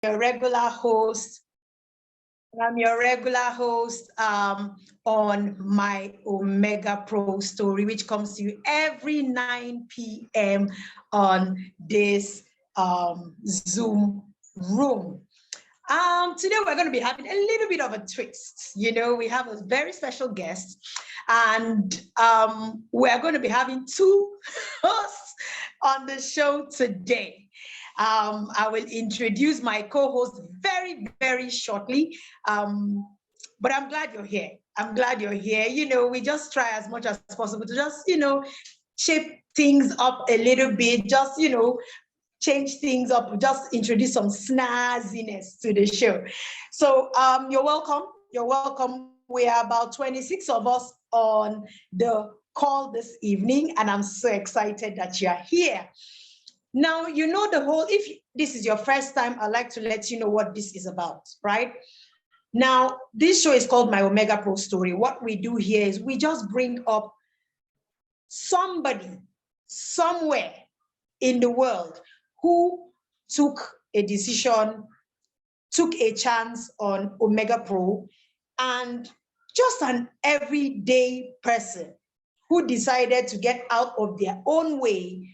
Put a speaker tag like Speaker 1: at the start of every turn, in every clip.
Speaker 1: your regular host. I'm your regular host on my Omegapro Story, which comes to you every 9 p.m. on this Zoom room. Today we're going to be having a little bit of a twist. You know, we have a very special guest, and we're going to be having two hosts on the show today. I will introduce my co-host very, very shortly. But I'm glad you're here. I'm glad you're here. You know, we just try as much as possible to just, you know, shape things up a little bit, just, you know, change things up, just introduce some snazziness to the show. So you're welcome. You're welcome. We are about 26 of us on the call this evening, and I'm so excited that you're here. Now, you know the whole, if this is your first time, I'd like to let you know what this is about, right? Now, this show is called My Omegapro Story. What we do here is we just bring up somebody somewhere in the world who took a decision, took a chance on Omegapro, and just an everyday person who decided to get out of their own way,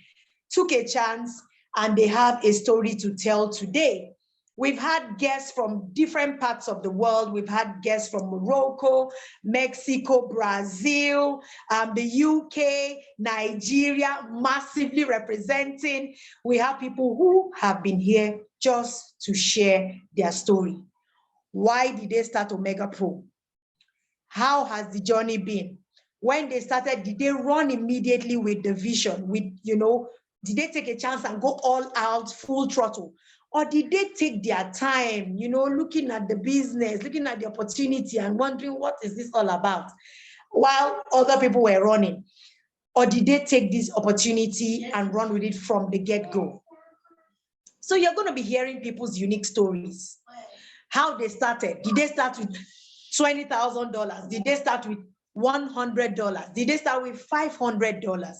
Speaker 1: took a chance, and they have a story to tell today. We've had guests from different parts of the world. We've had guests from Morocco, Mexico, Brazil, the UK, Nigeria, massively representing. We have people who have been here just to share their story. Why did they start Omegapro? How has the journey been? When they started, did they run immediately with the vision? With, you know, did they take a chance and go all out, full throttle? Or did they take their time, you know, looking at the business, looking at the opportunity and wondering, what is this all about? While other people were running. Or did they take this opportunity and run with it from the get-go? So you're going to be hearing people's unique stories. How they started. Did they start with $20,000? Did they start with $100? Did they start with $500?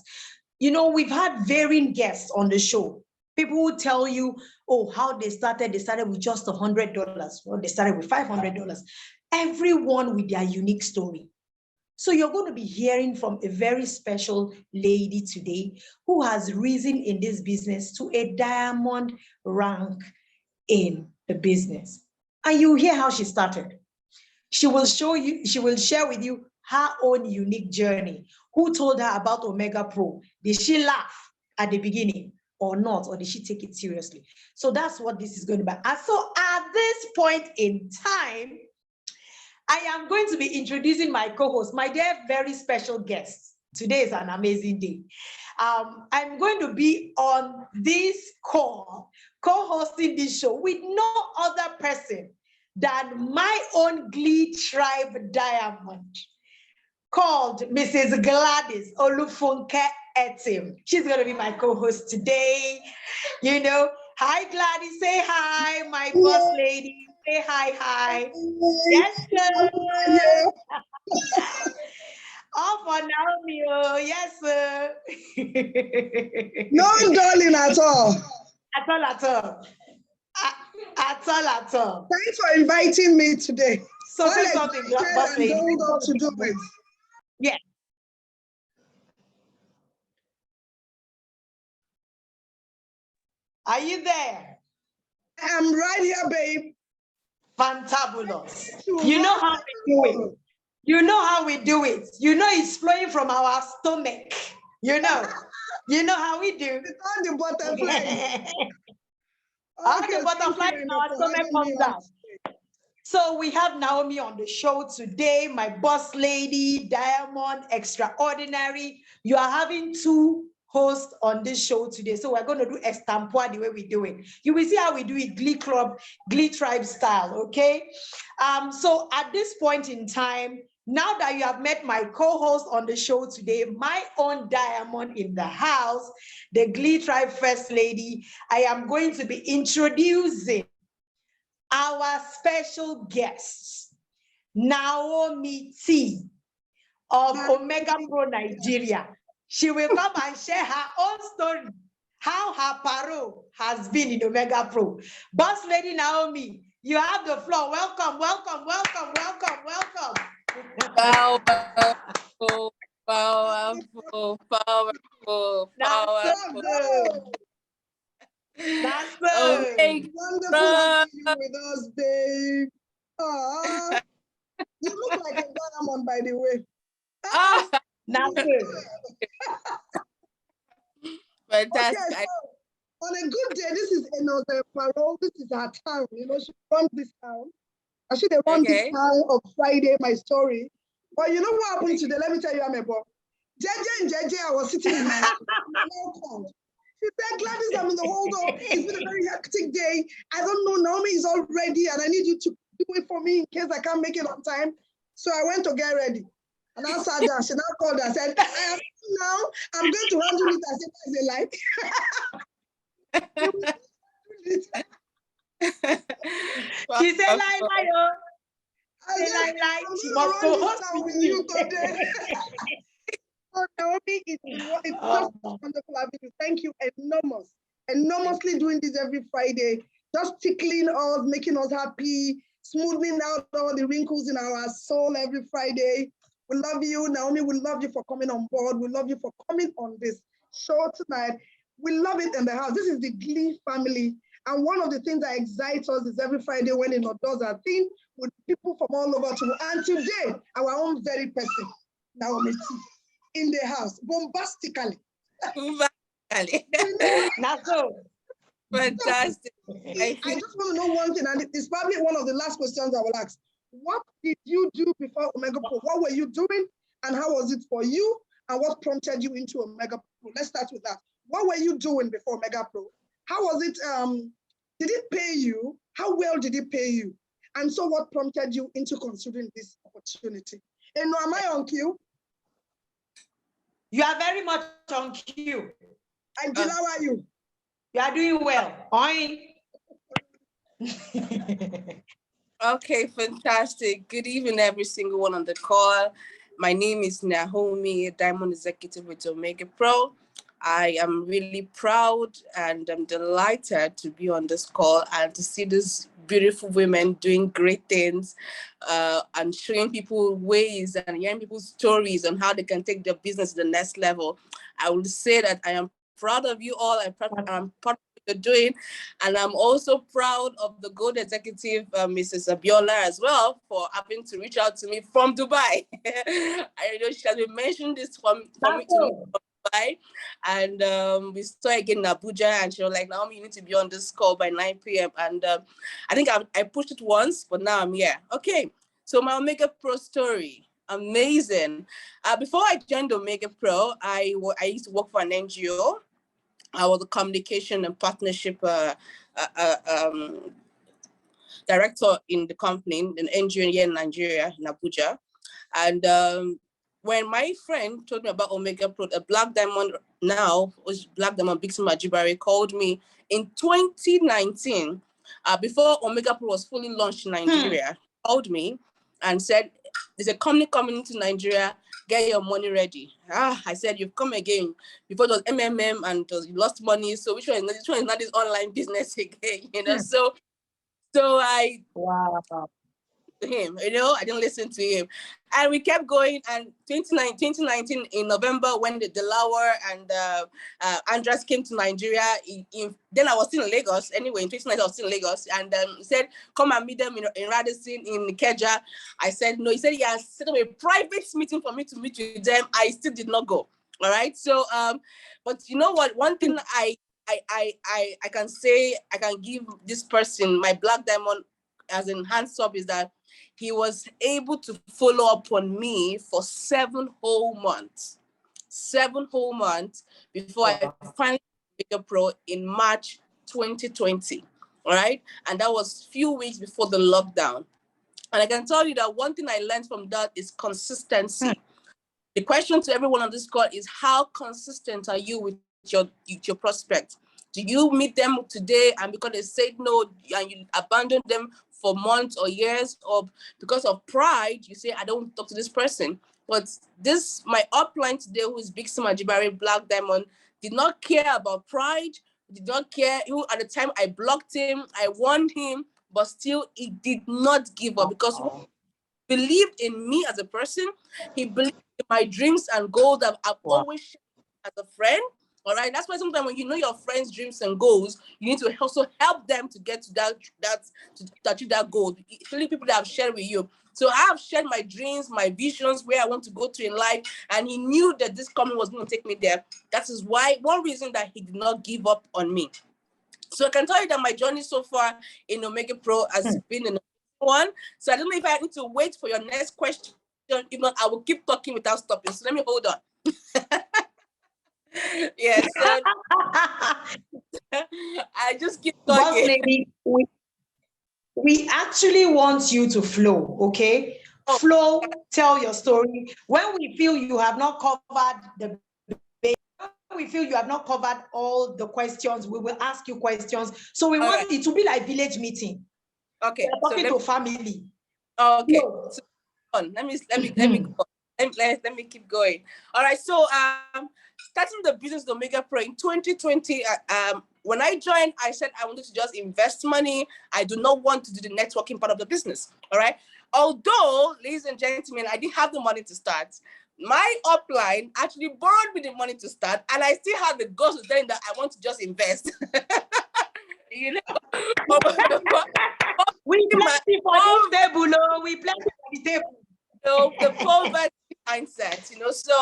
Speaker 1: You know, we've had varying guests on the show. People will tell you, oh, how they started with just $100, or they started with $500. Everyone with their unique story. So you're going to be hearing from a very special lady today who has risen in this business to a diamond rank in the business. And you hear how she started. She will share with you her own unique journey. Who told her about Omegapro? Did she laugh at the beginning or not? Or did she take it seriously? So that's what this is going to be. And so at this point in time, I am going to be introducing my co-host, my dear, very special guest. Today is an amazing day. I'm going to be on this call, co-hosting this show with no other person than my own GLEE Trybe diamond, called Mrs. Gladys Olufunke Etim. She's going to be my co-host today. You know, hi Gladys, say hi, my boss lady. Say hi. Yes, sir. All for Naomi, oh, yes, sir.
Speaker 2: No, darling, at all.
Speaker 1: At all.
Speaker 2: Thanks for inviting me today.
Speaker 1: So say something, boss lady.
Speaker 2: Told to do it.
Speaker 1: Yeah. Are you there?
Speaker 2: I'm right here, babe.
Speaker 1: Fantabulous. You know how we do it. You know how we do it. You know it's flowing from our stomach. You know how we do.
Speaker 2: It's on the butterfly.
Speaker 1: All the butterfly in our stomach comes out. So we have Naomi on the show today, my boss lady, diamond, extraordinary. You are having two hosts on this show today. So we're going to do estampua the way we do it. You will see how we do it, GLEE Trybe style, okay? So at this point in time, now that you have met my co-host on the show today, my own diamond in the house, the GLEE Trybe first lady, I am going to be introducing our special guest, Naomi T of Omegapro Nigeria. She will come and share her own story, how her paro has been in Omegapro. Boss Lady Naomi, you have the floor. Welcome, welcome, welcome, welcome, welcome.
Speaker 3: Powerful, powerful, powerful, powerful.
Speaker 1: That's
Speaker 3: Oh,
Speaker 1: good.
Speaker 2: Wonderful having you with us, babe. Aww. You look like a diamond, by the way.
Speaker 1: That's good.
Speaker 3: Fantastic.
Speaker 2: Okay, so on a good day, this is Eno Bakare. This is her town. You know, she runs this town. I should have run this town on Friday, my story. But you know what happened today? Let me tell you, Amebo. JJ, I was sitting in my house. She said, Gladys, I'm in the hold up. It's been a very hectic day. I don't know, Naomi is all ready, and I need you to do it for me in case I can't make it on time. So I went to get ready. And I sat down. She now called and said, I am now. I'm going to handle it as if it's a lie.
Speaker 1: She said, lie, oh. She must co-host with you.
Speaker 2: So Naomi, it's just wonderful having you. Thank you enormously doing this every Friday, just tickling us, making us happy, smoothing out all the wrinkles in our soul every Friday. We love you, Naomi. We love you for coming on board. We love you for coming on this show tonight. We love it in the house. This is the GLEE family. And one of the things that excites us is every Friday when Eno does our thing with people from all over. And today, our own very person, Naomi T, in the house, bombastically.
Speaker 1: That's so
Speaker 3: fantastic.
Speaker 2: I just want to know one thing, and it's probably one of the last questions I will ask. What did you do before Omegapro? What were you doing, and how was it for you, and what prompted you into Omegapro? Let's start with that. What were you doing before Omegapro? How was it? Did it pay you? How well did it pay you? And so what prompted you into considering this opportunity? And am I on cue?
Speaker 1: You are very much on cue.
Speaker 2: And Jill, how are you?
Speaker 1: You are doing well.
Speaker 3: Okay, fantastic. Good evening, every single one on the call. My name is Naomi, Diamond Executive with Omegapro. I am really proud and I'm delighted to be on this call and to see these beautiful women doing great things and showing people ways and hearing people's stories on how they can take their business to the next level. I would say that I am proud of you all. I'm proud of what you're doing. And I'm also proud of the Gold Executive, Mrs. Abiola, as well, for having to reach out to me from Dubai. I know she has been mentioning this for me to me from Dubai. And we saw again in Abuja, and she was like, Naomi, you need to be on this call by 9 p.m. And I think I pushed it once, but now I'm here. Okay, so my Omegapro story. Amazing. Before I joined Omegapro, I used to work for an NGO. I was a communication and partnership director in the company, an NGO here in Nigeria, in Abuja. And when my friend told me about Omegapro, a Black Diamond now, was Black Diamond Bixim Ajibare, called me in 2019, before Omegapro was fully launched in Nigeria, called me and said, there's a company coming into Nigeria, get your money ready. I said, you've come again. Before it was MMM and you lost money. So which one is not this online business again, you know? So I him, you know, I didn't listen to him. And we kept going. And 2019 in November, when the Delaware and Andras came to Nigeria, then I was still in Lagos. Anyway, in 2019, I was still in Lagos. And he said, come and meet them in Radisson, in Ikeja. I said, no. He said, yeah, set up a private meeting for me to meet with them. I still did not go. All right. So, but you know what? One thing I can say, I can give this person, my Black Diamond, as in hands up, is that he was able to follow up on me for 7 whole months. 7 whole months before I finally became a pro in March 2020. All right. And that was a few weeks before the lockdown. And I can tell you that one thing I learned from that is consistency. The question to everyone on this call is, how consistent are you with your prospects? Do you meet them today and because they said no and you abandon them for months or years, or because of pride, you say, I don't talk to this person? But this, my upline today, who is Bixim Ajibare, Black Diamond, did not care about pride, did not care. Even at the time I blocked him, I warned him, but still he did not give up because he believed in me as a person. He believed in my dreams and goals that I've always shared as a friend. All right. That's why sometimes when you know your friends' dreams and goals, you need to also help them to get to to achieve that goal. Especially people that have shared with you. So I have shared my dreams, my visions, where I want to go to in life, and he knew that this company was going to take me there. That is why one reason that he did not give up on me. So I can tell you that my journey so far in Omegapro has been an one. So I don't know if I need to wait for your next question. If not, I will keep talking without stopping. So let me hold on. Yes, so I just keep talking.
Speaker 1: Boss lady, we actually want you to flow, okay?
Speaker 3: Oh.
Speaker 1: Flow, tell your story. When we feel you have not covered the when we feel you have not covered all the questions, we will ask you questions. So we want it to be like village meeting.
Speaker 3: Okay.
Speaker 1: We're talking to family.
Speaker 3: Okay.
Speaker 1: Flow.
Speaker 3: So let me go. Let me keep going. All right. So starting the business Omegapro in 2020, when I joined, I said I wanted to just invest money. I do not want to do the networking part of the business. All right. Although, ladies and gentlemen, I didn't have the money to start. My upline actually borrowed me the money to start, and I still have the goals to them that I want to just invest. You know,
Speaker 1: We plenty for this table, oh, we plenty for the table.
Speaker 3: the poverty mindset, you know. So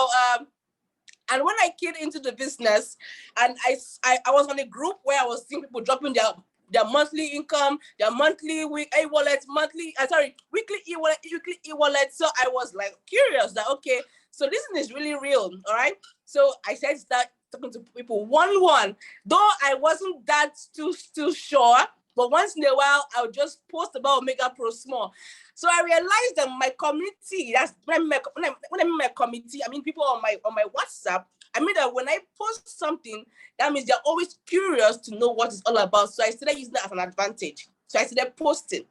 Speaker 3: and when I came into the business, and I was on a group where I was seeing people dropping their monthly income, their monthly e-wallet, weekly e-wallet. So I was like curious that, okay, so this is really real, all right? So I said start talking to people one-on-one. Though I wasn't that too sure, but once in a while, I would just post about Omegapro small. So I realized that my community, that's when I mean my community, I mean people on my WhatsApp, I mean that when I post something, that means they're always curious to know what it's all about. So I started using that as an advantage. So I started posting.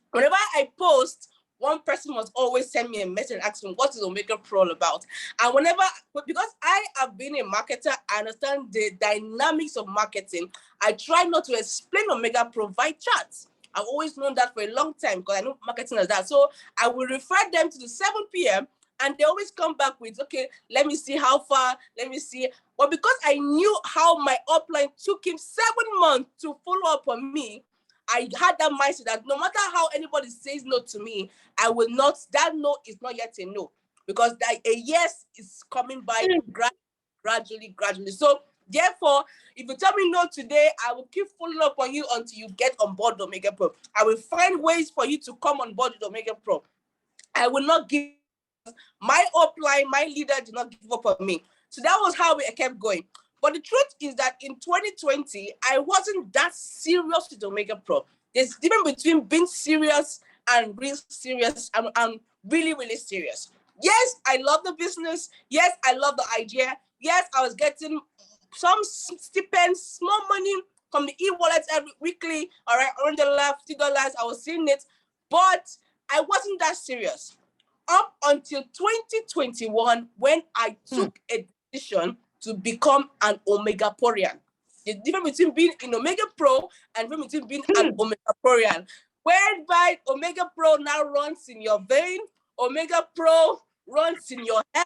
Speaker 3: Whenever I post, one person must always send me a message and ask me, what is Omegapro all about? And because I have been a marketer, I understand the dynamics of marketing. I try not to explain Omegapro via chats. I've always known that for a long time because I know marketing as that. So I will refer them to the 7 p.m. and they always come back with, okay, let me see how far, let me see. But because I knew how my upline took him 7 months to follow up on me, I had that mindset that no matter how anybody says no to me, I will not, that no is not yet a no. Because a yes is coming by gradually. So therefore, if you tell me no today, I will keep following up on you until you get on board with Omegapro. I will find ways for you to come on board with Omegapro. I will not give my upline, my leader did not give up on me. So that was how we kept going. But the truth is that in 2020, I wasn't that serious with Omegapro. There's a difference between being serious and real serious and really, really serious. Yes, I love the business. Yes, I love the idea. Yes, I was getting some stipends, small money from the e-wallets every weekly, all right, $100, $50, I was seeing it. But I wasn't that serious up until 2021 when I took a decision to become an Omegaporian. The difference between being in Omegapro and between being an Omegaporian, whereby Omegapro now runs in your vein, Omegapro runs in your head,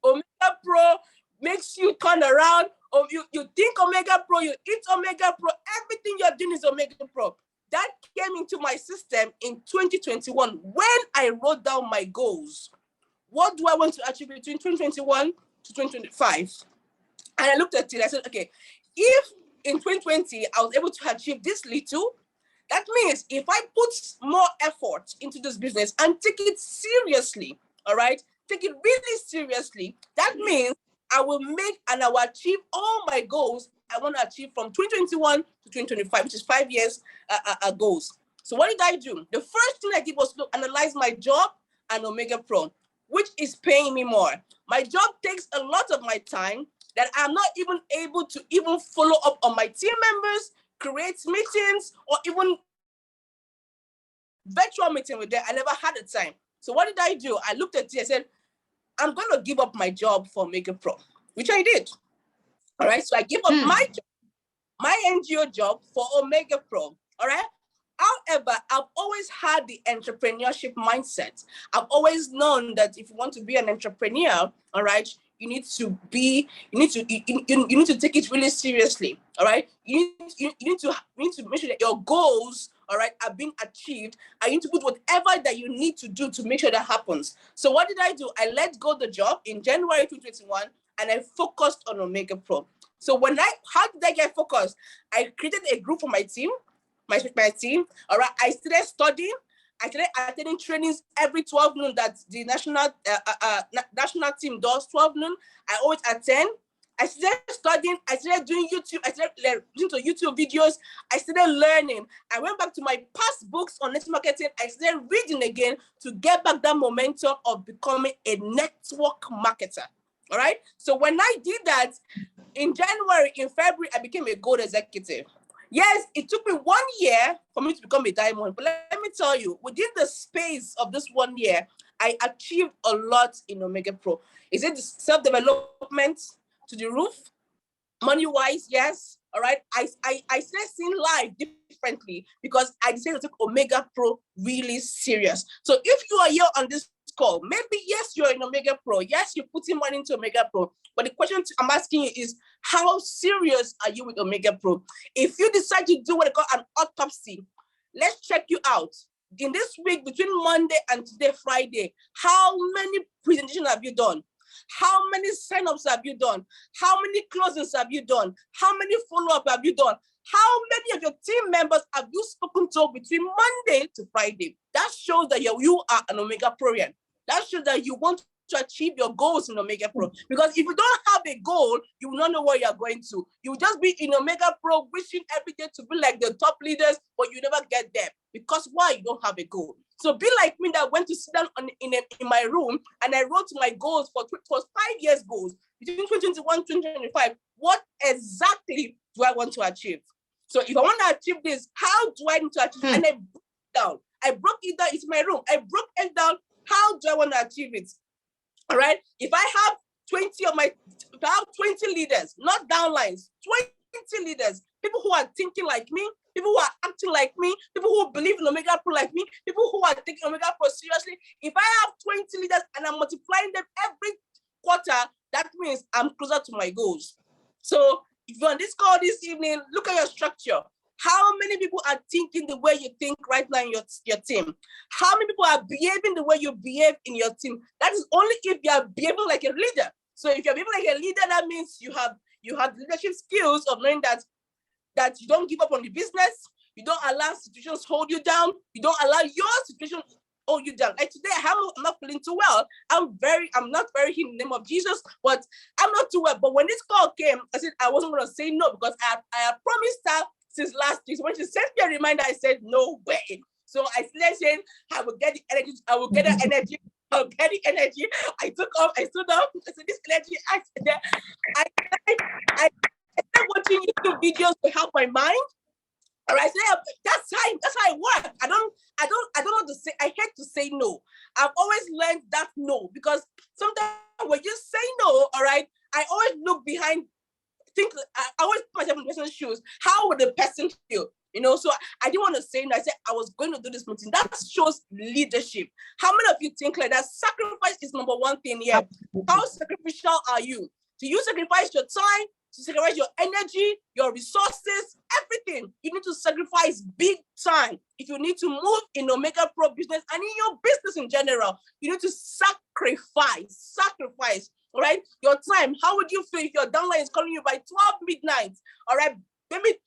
Speaker 3: Omegapro makes you turn around, or you think Omegapro, you eat Omegapro, everything you're doing is Omegapro. That came into my system in 2021 when I wrote down my goals. What do I want to achieve between 2021 to 2025? And I looked at it, I said, okay, if in 2020 I was able to achieve this little, that means if I put more effort into this business and take it seriously, all right, take it really seriously, that means I will make and I will achieve all my goals I want to achieve from 2021 to 2025, which is 5 years goals. So what did I do? The first thing I did was to analyze my job and Omegapro, which is paying me more. My job takes a lot of my time that I'm not even able to even follow up on my team members, create meetings, or even virtual meeting with them. I never had the time. So what did I do? I looked at it, I said, I'm going to give up my job for Omegapro, which I did. All right. So I give up my job, my NGO job for Omegapro. All right. However, I've always had the entrepreneurship mindset. I've always known that if you want to be an entrepreneur, all right, you need to take it really seriously. All right. You need to make sure that your goals, all right, are being achieved. And you need to put whatever that you need to do to make sure that happens. So what did I do? I let go the job in January 2021 and I focused on Omegapro. So how did I get focused? I created a group for my team. My team. All right. I started studying. I started attending trainings every 12 noon that the national team does 12 noon. I always attend. I started studying. I started doing YouTube. I started listening to YouTube videos. I started learning. I went back to my past books on network marketing. I started reading again to get back that momentum of becoming a network marketer. All right. So when I did that in January, in February, I became a gold executive. Yes, it took me 1 year for me to become a diamond, but let me tell you, within the space of this 1 year, I achieved a lot in Omegapro. Is it self-development to the roof? Money-wise, yes. All right. I started seeing life differently because I decided to take Omegapro really serious. So if you are here on this call, maybe yes, you're in Omegapro. Yes, you're putting money into Omegapro. But the question I'm asking you is, how serious are you with Omegapro? If you decide to do what they call an autopsy, let's check you out. In this week, between Monday and today, Friday, how many presentations have you done? How many sign-ups have you done? How many closings have you done? How many follow-up have you done? How many of your team members have you spoken to between Monday to Friday? That shows that you are an Omegaproian. That shows that you want to achieve your goals in Omegapro. Because if you don't have a goal, you will not know where you are going to. You will just be in Omegapro wishing every day to be like the top leaders, but you never get there. Because why? You don't have a goal. So be like me that went to sit down in my room and I wrote my goals for it was 5 years goals. Between 2021 and 2025, what exactly do I want to achieve? So if I want to achieve this, how do I need to achieve it? And I broke it down. I broke it down. It's my room. I broke it down. How do I want to achieve it? All right. If I have 20 leaders, not downlines, 20 leaders, people who are thinking like me, people who are acting like me, people who believe in Omegapro like me, people who are taking Omegapro seriously. If I have 20 leaders and I'm multiplying them every quarter, that means I'm closer to my goals. So if you're on this call this evening, look at your structure. How many people are thinking the way you think right now in your team? How many people are behaving the way you behave in your team? That is only if you are behaving like a leader. So if you're behaving like a leader, that means you have leadership skills of knowing that you don't give up on the business. You don't allow situations hold you down. You don't allow your situation hold you down. Like today, I'm not feeling too well. I'm not very in the name of Jesus, but I'm not too well. But when this call came, I said I wasn't going to say no because I had promised her since last week. So when she sent me a reminder, I said, no way. So I started saying, I will get the energy. I will get the energy. I'll get the energy. I took off. I stood up. I said, this energy. I started watching YouTube videos to help my mind. All right, so that's how I work. I don't know to say. I hate to say no. I've always learned that no, because sometimes when you say no, all right, I always look behind. I always put myself in the person's shoes. How would the person feel? You know, so I didn't want to say no. I said I was going to do this meeting. That shows leadership. How many of you think like that? Sacrifice is number one thing here. How sacrificial are you? Do you sacrifice your time? To sacrifice your energy, your resources, everything. You need to sacrifice big time. If you need to move in Omegapro business and in your business in general, you need to sacrifice, all right? Your time. How would you feel if your downline is calling you by 12 midnight, all right? Maybe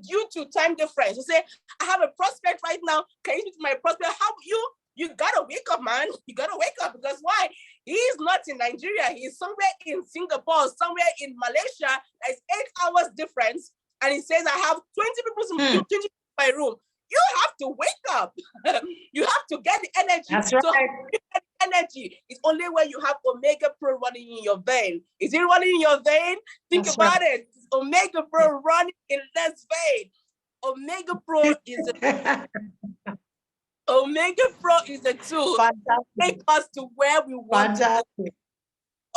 Speaker 3: due to time difference. You say, I have a prospect right now. Can you speak to my prospect? How you gotta wake up, man. You gotta wake up because why? He's not in Nigeria. He's somewhere in Singapore, somewhere in Malaysia. There's 8 hours difference. And he says, I have 20 people in my room. You have to wake up. You have to get the energy.
Speaker 1: That's right.
Speaker 3: So get the energy. It's only when you have Omegapro running in your vein. Is it running in your vein? Think
Speaker 1: That's
Speaker 3: about
Speaker 1: right.
Speaker 3: it. It's Omegapro running in this vein. Omegapro is Omegapro is a tool to take us to where we want to go.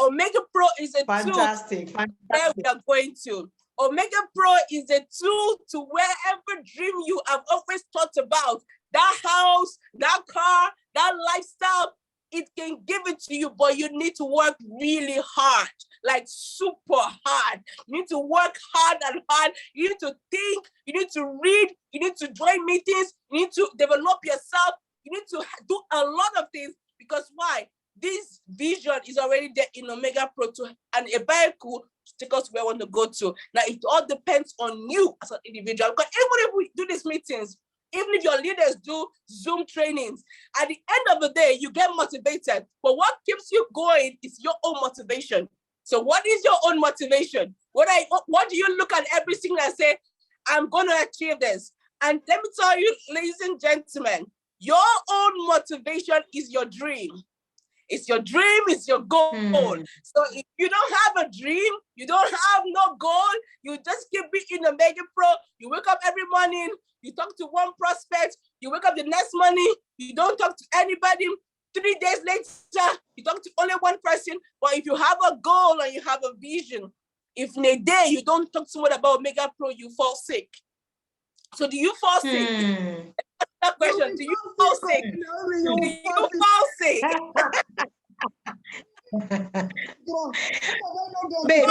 Speaker 3: Omegapro is a
Speaker 1: Fantastic.
Speaker 3: tool where we are going to. Omegapro is a tool to wherever dream you have always thought about. That house, that car, that lifestyle, it can give it to you, but you need to work really hard, like super hard. You need to work hard and hard. You need to think, you need to read, you need to join meetings, you need to develop yourself, you need to do a lot of things, because why? This vision is already there in Omegapro and a vehicle to take us where we want to go to. Now, it all depends on you as an individual, because even if we do these meetings, even if your leaders do Zoom trainings, at the end of the day, you get motivated. But what keeps you going is your own motivation. So what is your own motivation? What do you look at every single and say, I'm going to achieve this? And let me tell you, ladies and gentlemen, your own motivation is your dream. It's your dream, it's your goal. So if you don't have a dream, you don't have no goal, you just keep being Omegapro. You wake up every morning, you talk to one prospect, you wake up the next morning, you don't talk to anybody. 3 days later, you talk to only one person. But if you have a goal and you have a vision, if in a day you don't talk to someone about Omegapro, you fall sick. So do you fall sick? That question, do you fall sick? Do you fall sick?
Speaker 1: Babe,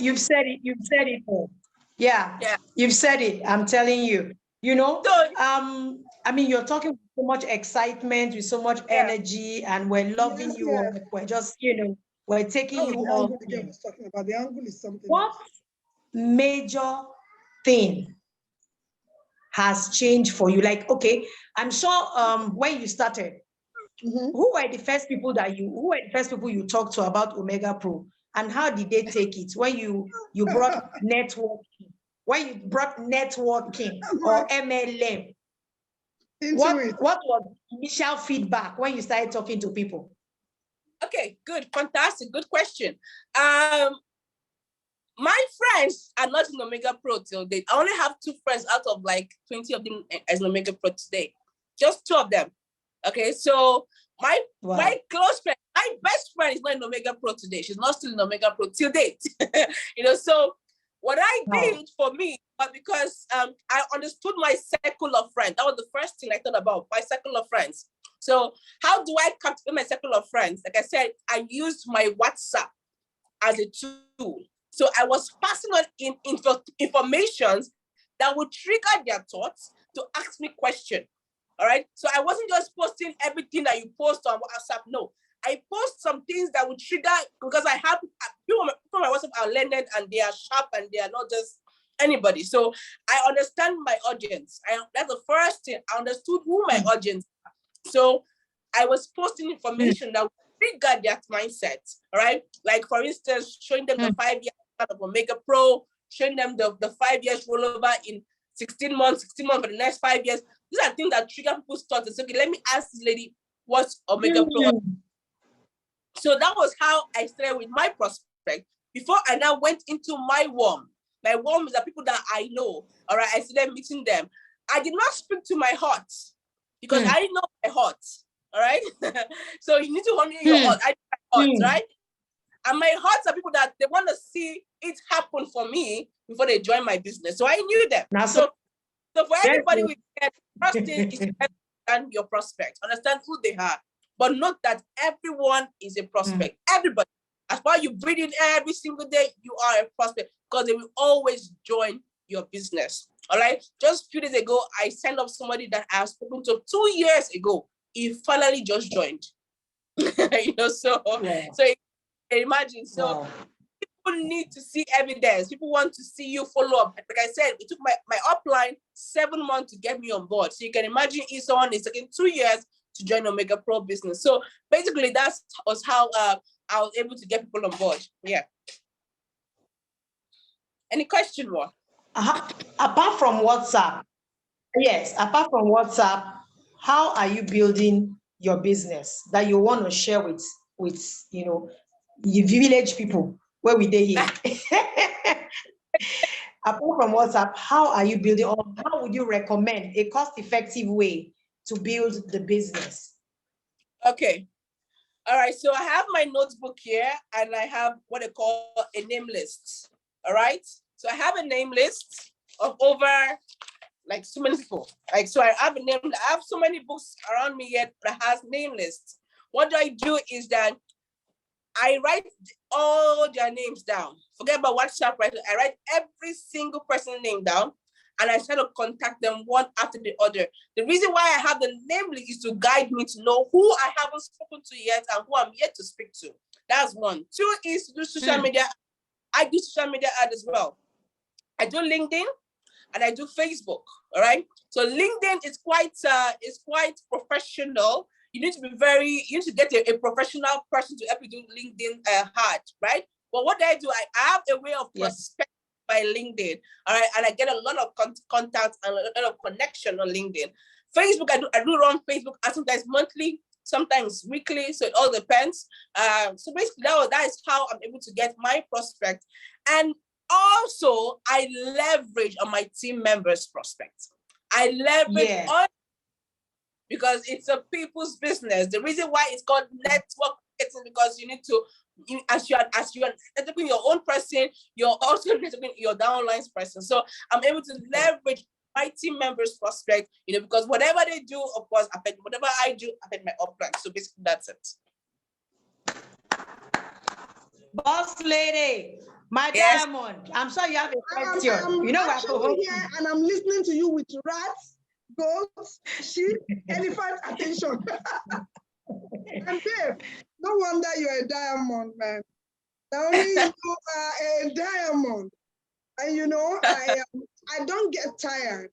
Speaker 1: you've said it all. Yeah, you've said it. I'm telling you. You know, I mean, you're talking with so much excitement, with so much energy, and we're loving you all. We're just, we're taking you all.
Speaker 2: The angle is something.
Speaker 1: What major thing has changed for you? Like, okay, I'm sure when you started, who were the first people you talked to about Omegapro, and how did they take it when you brought networking? When you brought networking or MLM, what was initial feedback when you started talking to people?
Speaker 3: Okay, good, fantastic, good question. My friends are not in Omegapro till date. I only have 2 friends out of like 20 of them as Omegapro today. Just 2 of them. Okay, so my close friend, my best friend is not in Omegapro today. She's not still in Omegapro till date. So what I did for me, because I understood my circle of friends. That was the first thing I thought about, my circle of friends. So how do I captivate my circle of friends? Like I said, I used my WhatsApp as a tool. So I was passing on information that would trigger their thoughts to ask me questions. All right. So I wasn't just posting everything that you post on WhatsApp. No, I post some things that would trigger, because I have people on my WhatsApp are learned and they are sharp and they are not just anybody. So I understand my audience. That's the first thing. I understood who my audience are. So I was posting information that would trigger that mindset. All right. Like, for instance, showing them the 5 years of Omegapro, showing them the 5 years rollover in 16 months for the next 5 years. These are things that trigger people's thoughts. And say, okay, let me ask this lady, what's Omegapro? So that was how I started with my prospect before I now went into my warm. My warm is the people that I know. All right, I started meeting them. I did not speak to my heart because I know my heart. All right, so you need to honor your heart. I know my heart, right? And my hearts are people that they want to see it happen for me before they join my business. So I knew them. So for everybody, the first thing is to understand your prospect, understand who they are. But note that everyone is a prospect. Everybody. As far as you breathe in every single day, you are a prospect, because they will always join your business. All right. Just a few days ago, I sent up somebody that I have spoken to 2 years ago. He finally just joined. So imagine. So people need to see evidence. People want to see you follow up. Like I said, it took my upline 7 months to get me on board. So you can imagine if someone is taking 2 years to join Omegapro business. So basically, that was how I was able to get people on board. Yeah. Any question more?
Speaker 1: Apart from WhatsApp, apart from WhatsApp, how are you building your business that you want to share with the village people where we dey here? Apart from WhatsApp, how are you building, or how would you recommend a cost-effective way to build the business?
Speaker 3: Okay. All right, so I have my notebook here and I have what I call a name list. All right, so I have a name list of over like so many people. Like, so I have I have so many books around me yet that has name lists. What I do is that I write all their names down. Forget about WhatsApp, right? I write every single person's name down and I try to contact them one after the other. The reason why I have the name list is to guide me to know who I haven't spoken to yet and who I'm yet to speak to. That's one. Two is to do social media. I do social media ad as well. I do LinkedIn and I do Facebook. All right. So LinkedIn is quite professional. You need to get a professional person to help you do LinkedIn hard, right? But what I do, I have a way of prospecting by LinkedIn, all right, and I get a lot of contacts and a lot of connection on LinkedIn. Facebook, I do run Facebook, sometimes monthly, sometimes weekly, so it all depends. So basically, that is how I'm able to get my prospect, and also I leverage on my team members' prospects. I leverage on, because it's a people's business. The reason why it's called network marketing, because you need to, as you are networking your own person, you're also networking your downlines person. So I'm able to leverage my team members' prospect, because whatever they do, of course, affect whatever I do, affect my upline. So basically, that's it.
Speaker 1: Boss lady, my diamond. I'm sorry you have a question.
Speaker 2: I'm actually here and I'm listening to you with rats, goats, sheep, elephant attention. And Dave, no wonder you're a diamond, man. Naomi, you are a diamond. And I don't get tired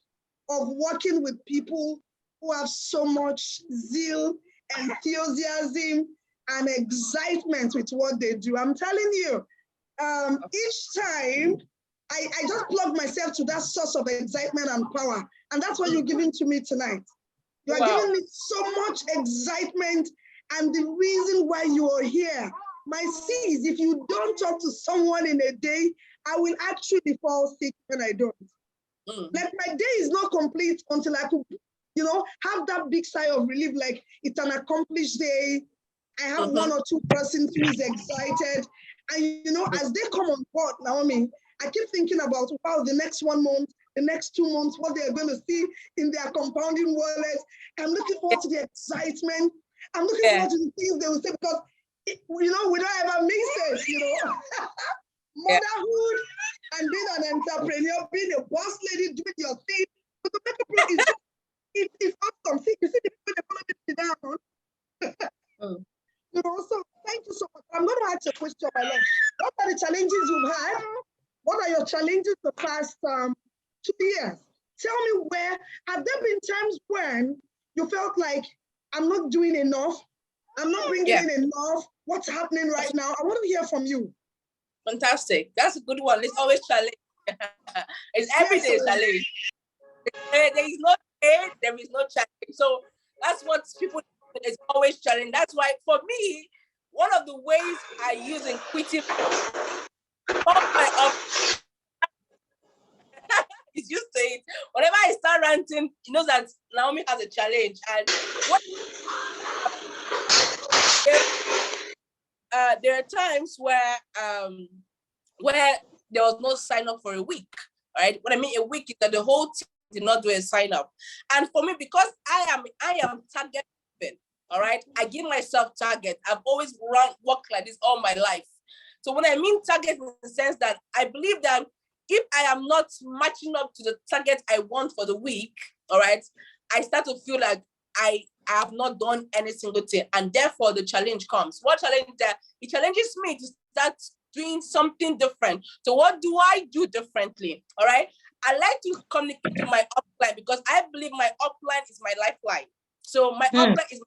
Speaker 2: of working with people who have so much zeal, enthusiasm, and excitement with what they do. I'm telling you, each time I just plug myself to that source of excitement and power. And that's what you're giving to me tonight. You are giving me so much excitement, and the reason why you are here. My sis, if you don't talk to someone in a day, I will actually fall sick when I don't. Like, my day is not complete until I could, have that big sigh of relief, like it's an accomplished day. I have one or two persons who is excited. And, as they come on board, Naomi, I keep thinking about, wow, the next 1 month, the next 2 months, what they're going to see in their compounding wallets. I'm looking forward to the excitement. I'm looking forward to the things they will say, because, we don't ever miss it, Motherhood and being an entrepreneur, being a boss lady, doing your thing. But the Omegapro it's awesome. See, you see the people that follow me down. So thank you so much. I'm going to ask you a question, my love. What are the challenges you've had? What are your challenges the past 2 years? Tell me, where have there been times when you felt like, I'm not doing enough, I'm not bringing in enough, what's happening right now? I want to hear from you.
Speaker 3: Fantastic. That's a good one. It's always challenge. It's every day challenge. There is no day, there is no challenge. So that's what people do. It's always challenge. That's why, for me, one of the ways I use in quitting my is used to it. Whenever I start ranting, you know that Naomi has a challenge. And what there are times where there was no sign up for a week. Right? What I mean a week is that the whole team did not do a sign up. And for me, because I am target driven, all right, I give myself target. I've always worked like this all my life. So when I mean target, in the sense that I believe that if I am not matching up to the target I want for the week, all right, I start to feel like I have not done any single thing, and therefore the challenge comes. What challenge that it challenges me to start doing something different. So what do I do differently? All right. I like to communicate to my upline, because I believe my upline is my lifeline. So my upline is my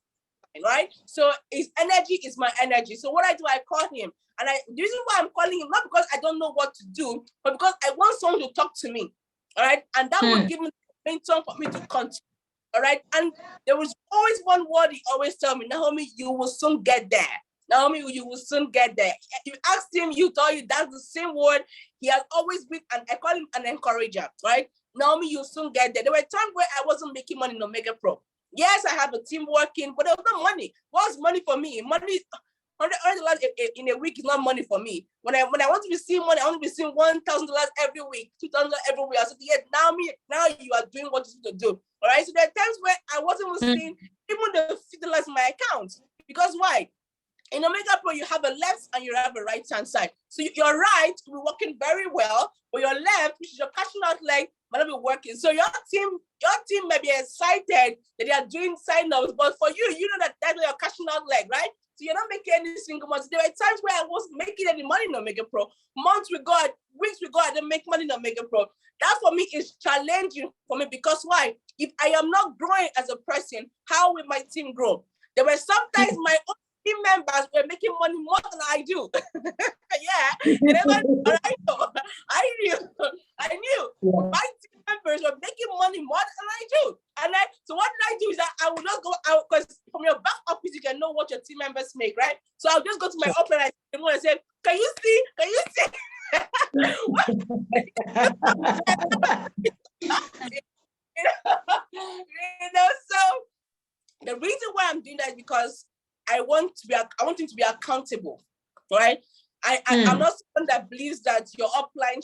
Speaker 3: lifeline, right? So his energy is my energy. So what I do, I call him. And the reason why I'm calling him, not because I don't know what to do, but because I want someone to talk to me. All right. And that will give me the momentum for me to continue. All right. And there was always one word he always tell me, Naomi, you will soon get there. Naomi, you will soon get there. You asked him, you told you that's the same word he has always been, and I call him an encourager, right? Naomi, you'll soon get there. There were times where I wasn't making money in Omegapro. Yes, I have a team working, but there was no money. What's money for me? Money, $100 in a week is not money for me. When I want to be seeing money, I want to be seeing $1,000 every week, $2,000 every week. I said, yeah, now you are doing what you need to do. All right. So there are times where I wasn't even seeing even the $50 in my account. Because why? In Omegapro, you have a left and you have a right hand side. So your right will be working very well, but your left, which is your cashing out leg, might not be working. So your team may be excited that they are doing sign-ups, but for you, you know that that's your cashing out leg, right? So you're not making any single months. There were times where I wasn't making any money in Omegapro. Months will go, weeks will go, I didn't make money in Omegapro. That for me is challenging for me because why? If I am not growing as a person, how will my team grow? There were sometimes my own team members were making money more than I do. Yeah, I knew.
Speaker 1: Yeah.
Speaker 3: My team members were making money more than I do. And so what did I do is that I would not go out because from your back office you can know what your team members make, right? So I'll just go to my office and say, can you see? So the reason why I'm doing that is because I want him to be accountable, right? I'm not someone that believes that your upline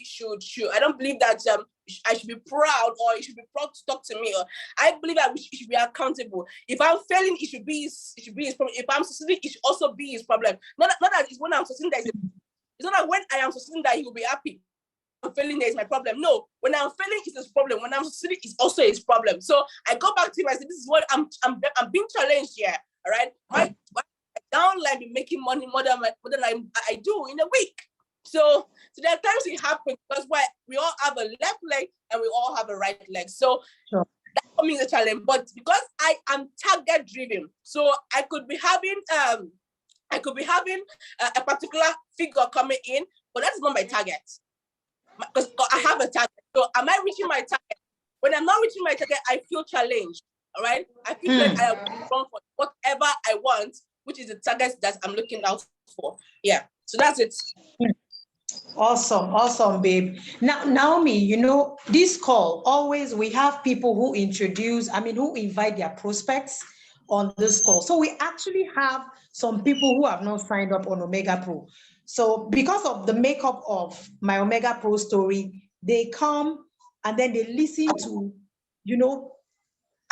Speaker 3: should. I don't believe that I should be proud or you should be proud to talk to me. Or I believe that he should be accountable. If I'm failing, it should be his problem. If I'm succeeding, it should also be his problem. Not that it's when I'm succeeding that it's not that when I am succeeding that he will be happy. I'm failing there is my problem. No, when I'm failing, it's his problem. When I'm succeeding, it's also his problem. So I go back to him. I say, this is what I'm being challenged here. All right, my downline be making money more than I do in a week. So there are times it happens because we all have a left leg and we all have a right leg. So that for me is a challenge. But because I am target driven, so I could be having a particular figure coming in, but that's not my target. Because I have a target. So am I reaching my target? When I'm not reaching my target, I feel challenged. All right. I feel like I am wrong for whatever I want, which is the target that I'm looking out for. Yeah. So that's it.
Speaker 1: Awesome, babe. Now, Naomi, this call, always we have people who who invite their prospects on this call. So we actually have some people who have not signed up on Omegapro. So because of the makeup of my Omegapro story, they come and then they listen to,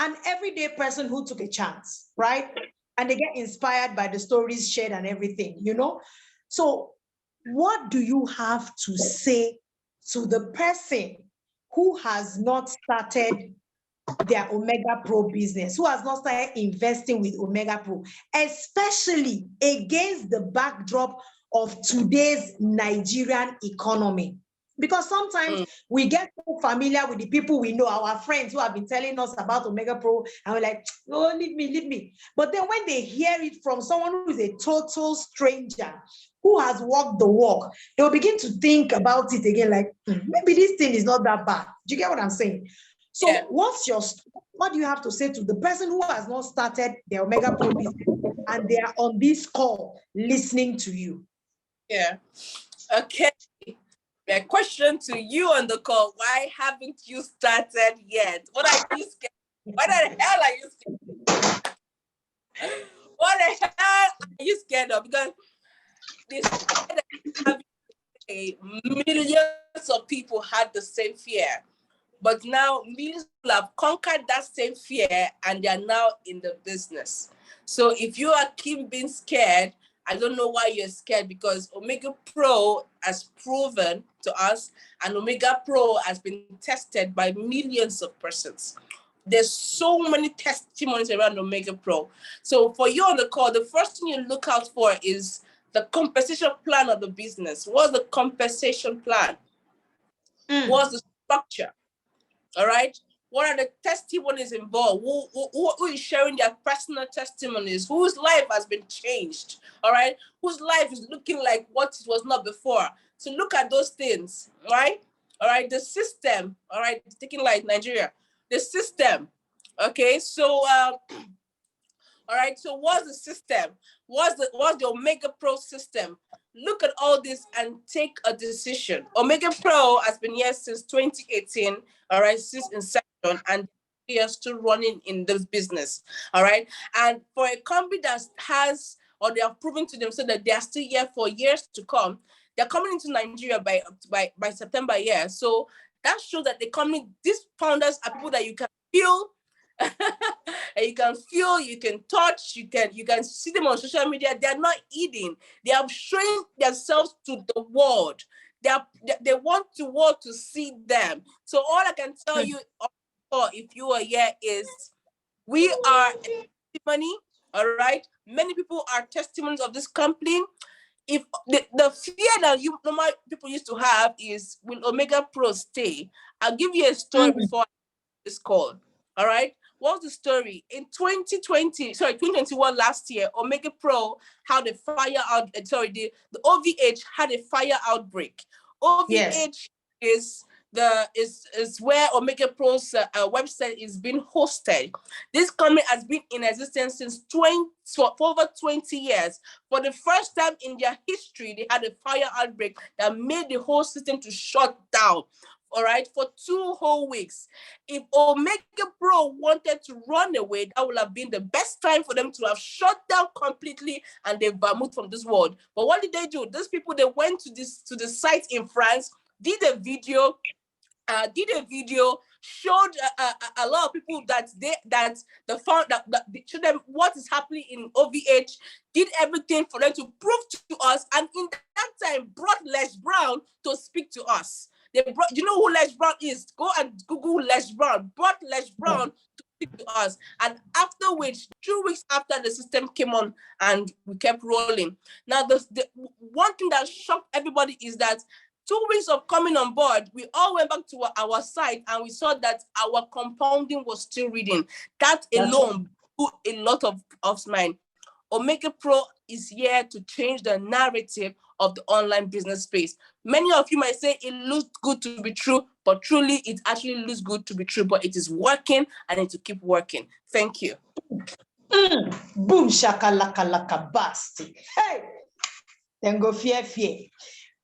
Speaker 1: an everyday person who took a chance, right? And they get inspired by the stories shared and everything, So what do you have to say to the person who has not started their Omegapro business, who has not started investing with Omegapro, especially against the backdrop of today's Nigerian economy? Because sometimes we get so familiar with the people we know, our friends who have been telling us about Omegapro, and we're like, oh, leave me. But then when they hear it from someone who is a total stranger, who has walked the walk, they'll begin to think about it again, like, maybe this thing is not that bad. Do you get what I'm saying? So what do you have to say to the person who has not started their Omegapro business and they are on this call listening to you?
Speaker 3: Yeah. Okay. My question to you on the call, why haven't you started yet? What are you scared? What the hell are you scared? What the hell are you scared of? Because millions of people had the same fear. But now millions people have conquered that same fear and they are now in the business. So if you keep being scared, I don't know why you're scared, because Omegapro has proven to us, and Omegapro has been tested by millions of persons. There's so many testimonies around Omegapro. So for you on the call, the first thing you look out for is the compensation plan of the business. What's the compensation plan? What's the structure? All right. What are the testimonies involved? Who is sharing their personal testimonies? Whose life has been changed? All right. Whose life is looking like what it was not before? So look at those things. Right. All right. The system. All right. Taking like Nigeria. The system. Okay. So all right. So what's the system? What's the Omegapro system? Look at all this and take a decision. Omegapro has been here since 2018. All right, since inception, and years still running in this business. All right. And for a company that has, or they have proven to themselves that they are still here for years to come, they're coming into Nigeria by September. Yeah. So that shows that these founders are people that you can feel. And you can feel, you can touch, you can see them on social media. They are not eating. They are showing themselves to the world. They want the world to see them. So all I can tell you, if you are here, is we are a testimony. All right. Many people are testimonies of this company. If the fear that normal people used to have is, will Omegapro stay? I'll give you a story before this call. All right. What's the story? In 2021, last year, Omegapro had a fire out. The OVH had a fire outbreak. OVH is where Omegapro's website is being hosted. This company has been in existence since for over 20 years. For the first time in their history, they had a fire outbreak that made the whole system to shut down. All right, for 2 whole weeks. If Omegapro wanted to run away, that would have been the best time for them to have shut down completely and they've moved from this world. But what did they do? Those people, they went to the site in France, did a video, showed a lot of people showed them what is happening in OVH, did everything for them to prove to us, and in that time brought Les Brown to speak to us. You know who Les Brown is? Go and Google Les Brown. Brought Les Brown to speak to us. And after which, 2 weeks after, the system came on and we kept rolling. Now, the one thing that shocked everybody is that 2 weeks of coming on board, we all went back to our site and we saw that our compounding was still reading. That alone blew a lot of us mind. Omegapro is here to change the narrative of the online business space. Many of you might say it looks good to be true, but truly it actually looks good to be true, but it is working and it will keep working. Thank you.
Speaker 1: Boom, shakalaka basti. Hey, then go fear.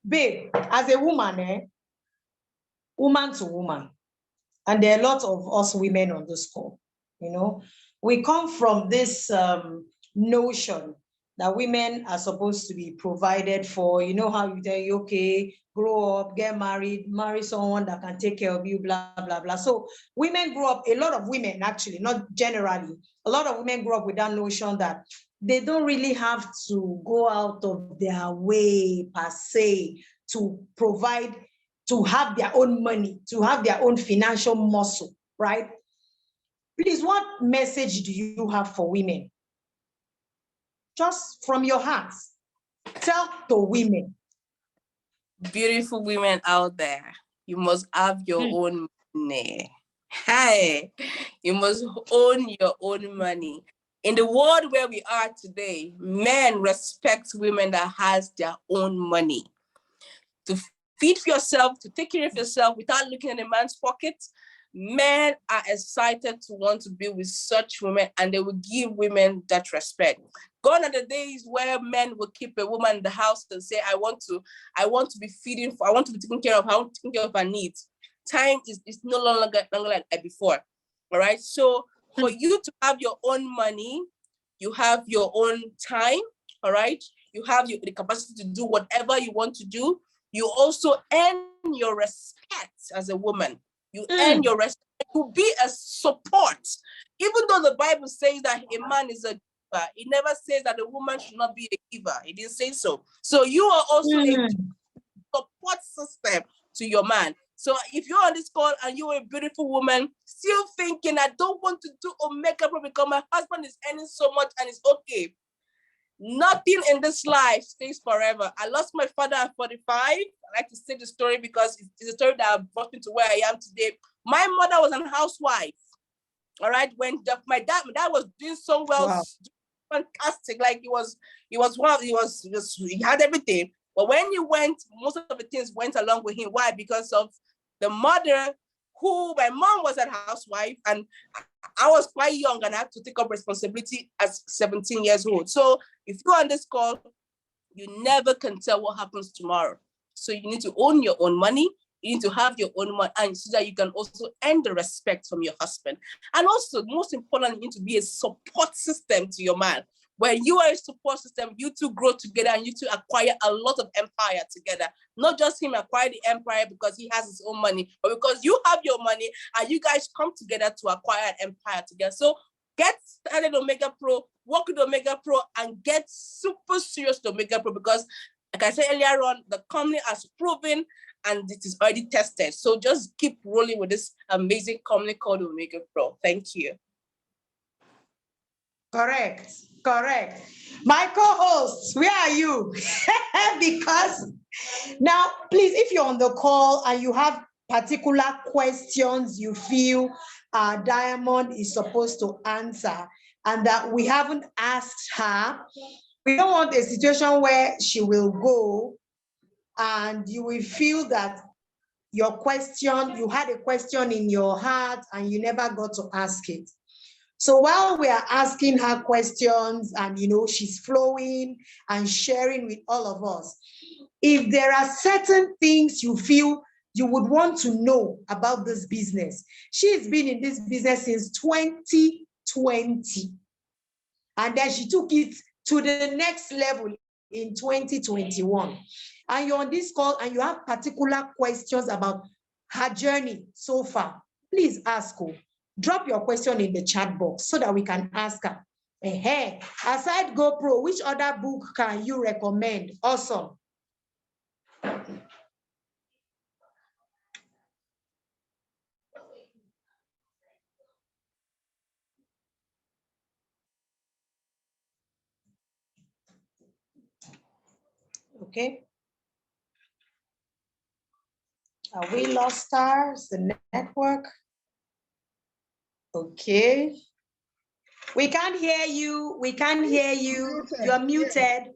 Speaker 1: Babe, as a woman, woman to woman, and there are a lot of us women on this call, we come from this notion that women are supposed to be provided for. You know how you tell you, okay, grow up, get married, marry someone that can take care of you, blah, blah, blah. So women grow up, a lot of women actually, not generally, a lot of women grow up with that notion that they don't really have to go out of their way per se to provide, to have their own money, to have their own financial muscle, right? Please, what message do you have for women? Just from your heart, tell the women.
Speaker 3: Beautiful women out there, you must have your own money. Hey, you must own your own money. In the world where we are today, men respect women that has their own money. To feed for yourself, to take care of yourself without looking at a man's pocket. Men are excited to want to be with such women, and they will give women that respect. Gone are the days where men will keep a woman in the house and say, I want to be feeding for, I want to be taken care of, I want to take care of her needs. Time is no longer like before. All right. So for you to have your own money, you have your own time. All right. You have the capacity to do whatever you want to do. You also earn your respect as a woman. You earn your respect to be a support. Even though the Bible says that a man is a giver, it never says that a woman should not be a giver. It didn't say so. So you are also a support system to your man. So if you're on this call and you're a beautiful woman, still thinking, I don't want to do Omegapro because my husband is earning so much and it's okay. Nothing in this life stays forever. I lost my father at 45. I like to say the story because it's a story that brought me to where I am today. My mother was a housewife. All right. When my dad was doing so well, fantastic. Like he had everything. But when he went, most of the things went along with him. Why? Because of the mother, who my mom was a housewife, and I was quite young and I had to take up responsibility as 17 years old. So if you're on this call, you never can tell what happens tomorrow. So you need to own your own money. You need to have your own money, and so that you can also earn the respect from your husband. And also, most importantly, you need to be a support system to your man. When you are a support system, you two grow together and you two acquire a lot of empire together. Not just him acquire the empire because he has his own money, but because you have your money and you guys come together to acquire an empire together. So get started on Omegapro, work with Omegapro, and get super serious with Omegapro because, like I said earlier on, the company has proven and it is already tested. So just keep rolling with this amazing company called Omegapro. Thank you.
Speaker 1: Correct. My co-hosts, where are you? Because now, please, if you're on the call and you have particular questions you feel Diamond is supposed to answer and that we haven't asked her, we don't want a situation where she will go and you will feel that your question, you had a question in your heart and you never got to ask it. So while we are asking her questions and, she's flowing and sharing with all of us, if there are certain things you feel you would want to know about this business, she's been in this business since 2020. And then she took it to the next level in 2021. And you're on this call and you have particular questions about her journey so far, please ask her. Drop your question in the chat box so that we can ask her. Hey, aside GoPro, which other book can you recommend? Awesome. Okay. Are we lost stars? The network? Okay. We can't hear you. We can't hear you. You're muted.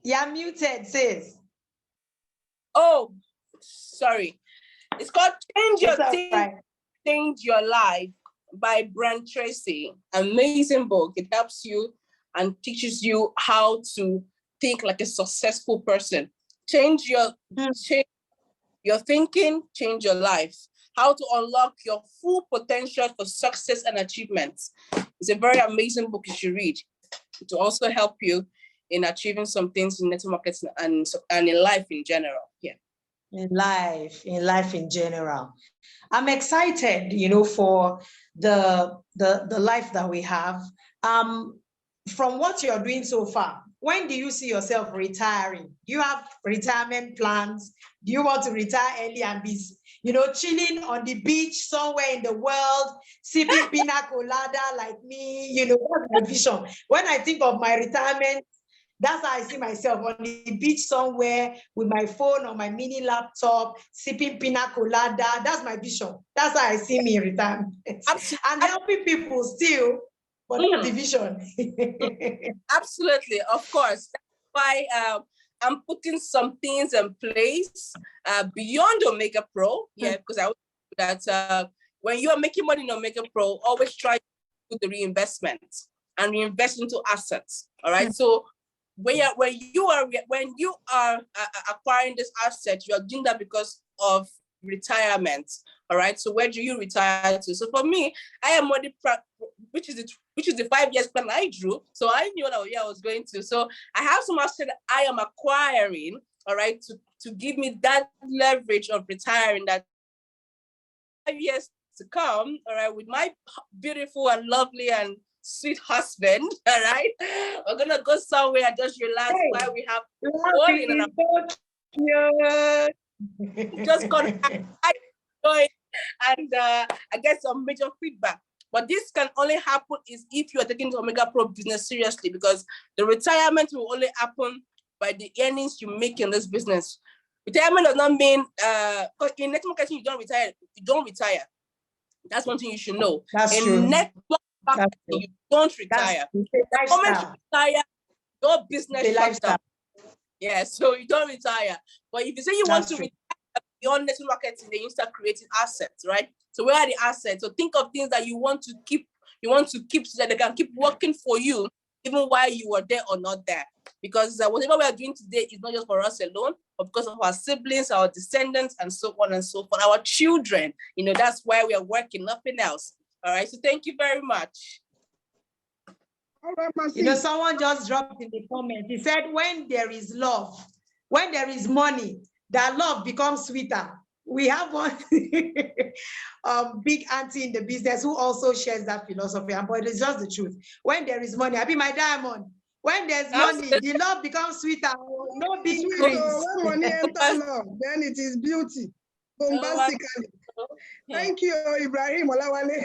Speaker 1: You're muted, sis.
Speaker 3: Oh, sorry. It's called Change Your Thing,
Speaker 1: Right.
Speaker 3: Change Your Life by Brand Tracy. Amazing book. It helps you and teaches you how to think like a successful person. Change your thinking, change your life. How to unlock your full potential for success and achievements. It's a very amazing book you should read. It will also help you in achieving some things in network marketing and in life in general. Yeah.
Speaker 1: In life in general. I'm excited, for the life that we have. From what you're doing so far, when do you see yourself retiring? Do you have retirement plans? Do you want to retire early and be, chilling on the beach somewhere in the world, sipping pina colada like me? What's my vision? When I think of my retirement, that's how I see myself, on the beach somewhere with my phone or my mini laptop, sipping pina colada. That's my vision. That's how I see me in retirement. And helping people still, but that's the vision.
Speaker 3: Absolutely, of course. That's why I'm putting some things in place beyond Omegapro. Yeah, because I would that when you are making money in Omegapro, always try to do the reinvestment and reinvest into assets. All right. So when you are acquiring this asset, you are doing that because of retirement. All right. So where do you retire to? So for me, I am already which is the 5 years plan I drew. So I knew what I was going to. So I have some asset that I am acquiring, all right, to give me that leverage of retiring, that 5 years to come, all right, with my beautiful and lovely and sweet husband, all right, we're gonna go somewhere and just relax while we have just gonna enjoy and I get some major feedback. But this can only happen is if you are taking the Omegapro business seriously, because the retirement will only happen by the earnings you make in this business. Retirement does not mean in network marketing you don't retire. You don't retire. That's one thing you should know.
Speaker 1: That's
Speaker 3: in
Speaker 1: true.
Speaker 3: Network marketing, you don't retire. The moment you retire, your business shuts down. Yeah, so you don't retire. But if you say you want to retire beyond network marketing, then you start creating assets, right? So where are the assets? So think of things that you want to keep so that they can keep working for you even while you were there or not there. Because whatever we are doing today is not just for us alone, but because of our siblings, our descendants, and so on and so forth, our children. You know, that's why we are working, nothing else. All right, so thank you very much.
Speaker 2: All right,
Speaker 1: you know, someone just dropped in the comment. He said, when there is love, when there is money, that love becomes sweeter. We have one big auntie in the business who also shares that philosophy, but it's just the truth. When there is money, I be my diamond. When there's money, the love becomes sweeter. No big
Speaker 2: sweet, when money enters love, then it is beauty. Bombastically. Thank you, Ibrahim Olawale.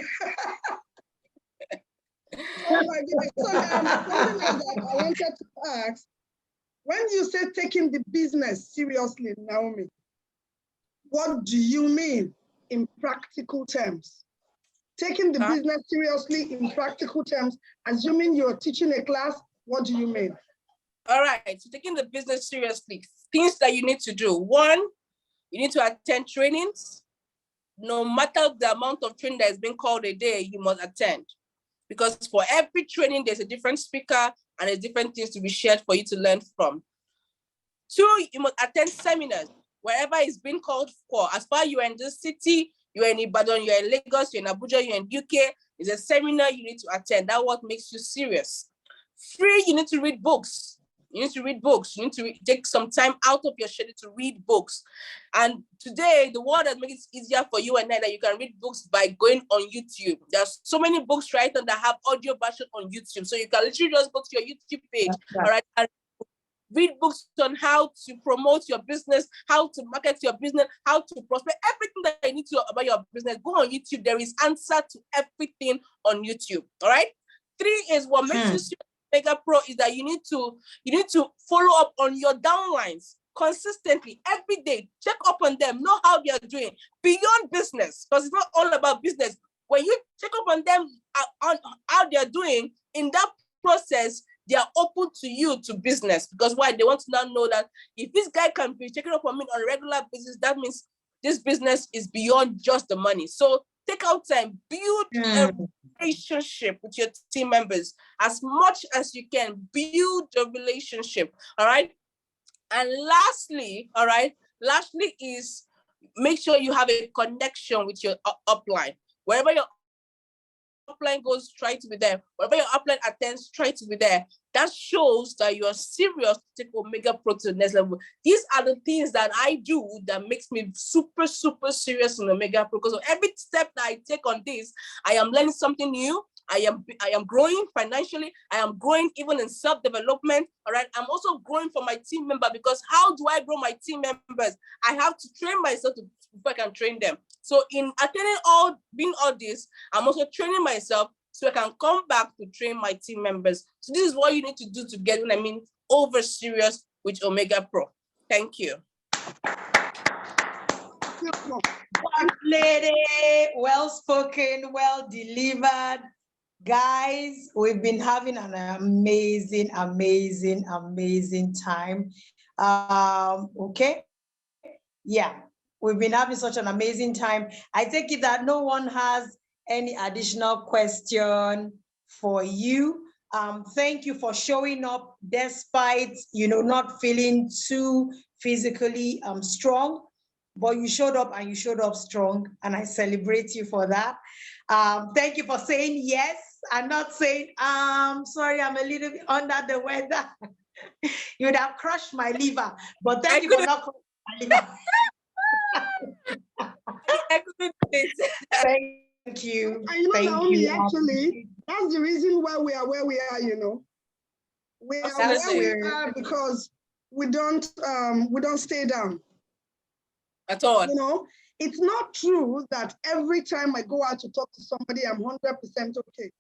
Speaker 2: Oh my goodness. So something else that I wanted to ask. When you say taking the business seriously, Naomi, what do you mean in practical terms? Taking the business seriously in practical terms, assuming you're teaching a class, what do you mean?
Speaker 3: All right, so taking the business seriously, things that you need to do. One, you need to attend trainings. No matter the amount of training that is being called a day, you must attend. Because for every training, there's a different speaker and there's different things to be shared for you to learn from. Two, you must attend seminars, wherever it's been called for. As far as you are in this city, you're in Ibadan, you're in Lagos, you're in Abuja, you're in UK, there's a seminar you need to attend. That's what makes you serious. Three, you need to read books. You need to read books. You need to take some time out of your schedule to read books. And today, the world has made it easier for you and I that you can read books by going on YouTube. There's so many books right now that have audio version on YouTube. So you can literally just go to your YouTube page, all right, and read books on how to promote your business, how to market your business, how to prosper, everything that you need to know about your business. Go on YouTube. There is answer to everything on YouTube. All right. Three is what makes you Omegapro is that you need to follow up on your downlines consistently every day. Check up on them, know how they are doing beyond business, because it's not all about business. When you check up on them on how they are doing in that process, they are open to you to business. Because why? They want to now know that if this guy can be checking up on me on a regular basis, that means this business is beyond just the money. So take out time, build a relationship with your team members as much as you can. Build a relationship, all right? And lastly, all right, lastly is make sure you have a connection with your upline. Wherever your upline goes, try to be there. Wherever your upline attends, try to be there. That shows that you are serious to take Omegapro to the next level. These are the things that I do that makes me super, super serious in Omegapro. Because every step that I take on this, I am learning something new. I am growing financially. I am growing even in self-development. All right. I'm also growing for my team member, because how do I grow my team members? I have to train myself before I can train them. So in attending all this, I'm also training myself so I can come back to train my team members. So this is what you need to do to get, over serious with Omegapro. Thank you.
Speaker 1: Lady, well spoken, well delivered. Guys, we've been having an amazing, amazing, amazing time. Okay. Yeah, we've been having such an amazing time. I take it that no one has any additional question for you. Thank you for showing up despite, not feeling too physically strong, but you showed up and you showed up strong, and I celebrate you for that. Thank you for saying yes and not saying, sorry, I'm a little bit under the weather. You would have crushed my liver, but thank you for not crushing my liver. Thank you.
Speaker 2: And Naomi, actually, that's the reason why we are where we are, We are where we are because we don't stay down.
Speaker 3: At all.
Speaker 2: It's not true that every time I go out to talk to somebody, I'm 100% okay.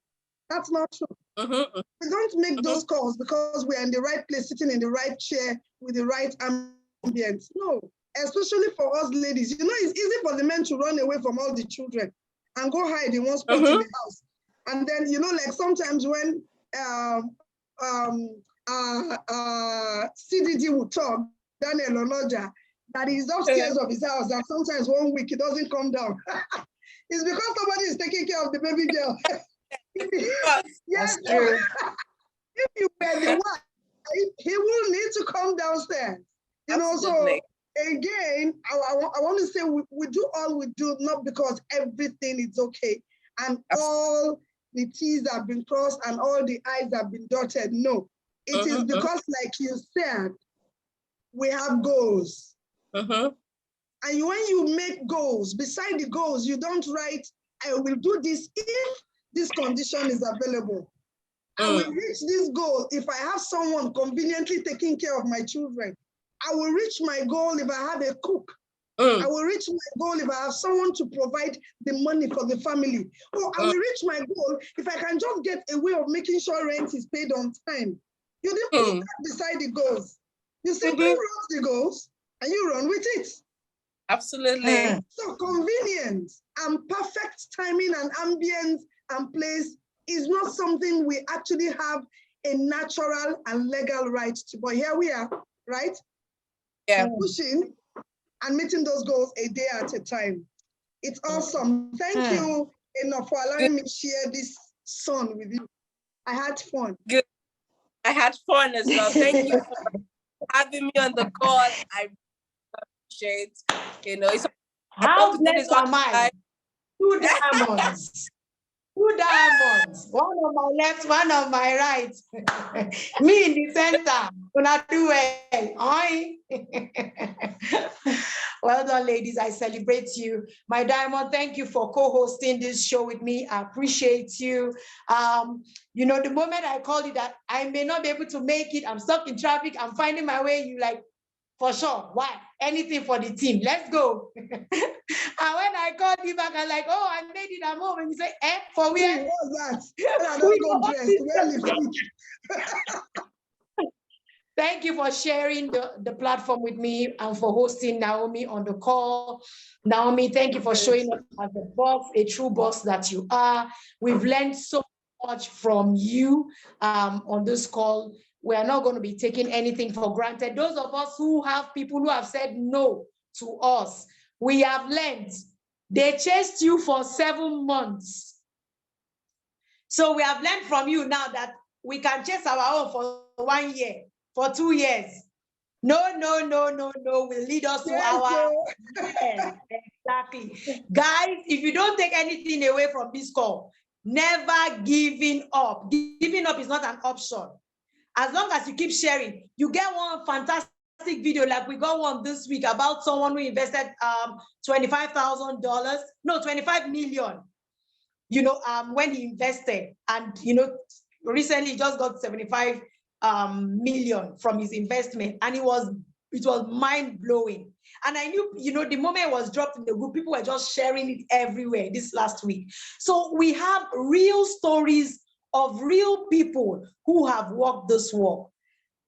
Speaker 2: That's not true. We don't make those calls because we're in the right place, sitting in the right chair with the right ambience. No, especially for us ladies. It's easy for the men to run away from all the children and go hide in one spot in the house. And then, like sometimes when CDD would talk, Daniel Onoja, that he's upstairs of his house, and sometimes 1 week he doesn't come down. It's because somebody is taking care of the baby girl.
Speaker 1: Yes, that's true.
Speaker 2: if you were the wife, he will need to come downstairs. You know,
Speaker 3: Absolutely.
Speaker 2: so again, I want to say we do all we do, not because everything is okay and all the T's have been crossed and all the I's have been dotted. No, it is because, like you said, we have goals. And when you make goals, beside the goals, you don't write, I will do this if this condition is available. I will reach this goal if I have someone conveniently taking care of my children. I will reach my goal if I have a cook. I will reach my goal if I have someone to provide the money for the family. Or I will reach my goal if I can just get a way of making sure rent is paid on time. You didn't put that beside the goals. You simply wrote the goals and you run with it.
Speaker 3: Absolutely.
Speaker 2: So convenience and perfect timing and ambience and place is not something we actually have a natural and legal right to. But here we are, right?
Speaker 3: Yeah.
Speaker 2: Pushing and meeting those goals a day at a time. It's awesome. Thank you, Eno, for allowing me to share this sun with you. I had fun.
Speaker 3: Good. I had fun as well. Thank you for having me on the call. I appreciate, it's
Speaker 1: How blessed am I? 2 diamonds. 2 diamonds. One on my left, one on my right. Me in the center. Gonna do well. Oi. Well done, ladies. I celebrate you. My diamond, thank you for co-hosting this show with me. I appreciate you. The moment I called you that I may not be able to make it, I'm stuck in traffic, I'm finding my way, you like, for sure. Why? Anything for the team. Let's go. And when I called you back, I'm like, oh, I made it at home. And you say, for where?
Speaker 2: What was that? I don't go dressed. Where lipstick?
Speaker 1: Thank you for sharing the platform with me and for hosting Naomi on the call. Naomi, thank you for showing up as a boss, a true boss that you are. We've learned so much from you on this call. We are not going to be taking anything for granted. Those of us who have people who have said no to us, we have learned. They chased you for 7 months. So we have learned from you now that we can chase our own for 1 year, for 2 years. No, will lead us to our... Yes, exactly. Guys, if you don't take anything away from this call, never giving up. Giving up is not an option. As long as you keep sharing, you get one fantastic video like we got one this week about someone who invested $25,000, no, 25 million, when he invested, and, recently he just got 75 million from his investment, and it was mind-blowing. And I knew, the moment it was dropped in the group, people were just sharing it everywhere this last week. So we have real stories of real people who have walked this walk.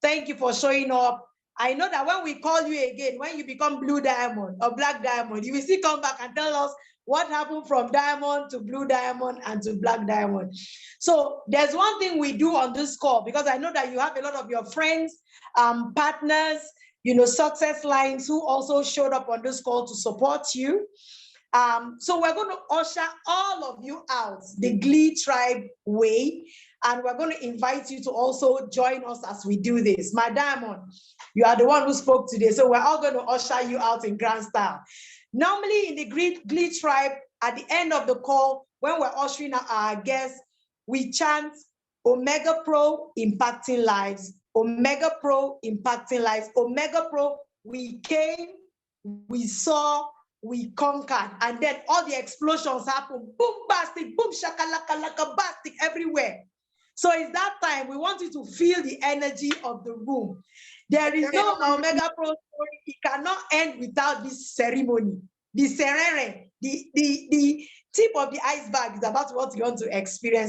Speaker 1: Thank you for showing up. I know that when we call you again, when you become blue diamond or black diamond, you will still come back and tell us what happened from diamond to blue diamond and to black diamond. So there's one thing we do on this call, because I know that you have a lot of your friends, partners, success lines who also showed up on this call to support you. So we're going to usher all of you out the GLEE Trybe way, and we're going to invite you to also join us as we do this. My diamond, you are the one who spoke today, so we're all going to usher you out in grand style. Normally in the GLEE Trybe, at the end of the call, when we're ushering out our guests, we chant Omegapro impacting lives, Omegapro impacting lives, Omegapro, we came, we saw, we conquered, and then all the explosions happen. Boom, bastic, boom, shakalaka, bastic everywhere. So it's that time. We want you to feel the energy of the room. There is no Omegapro story. It cannot end without this ceremony. The serene, the tip of the iceberg is about what you want to experience.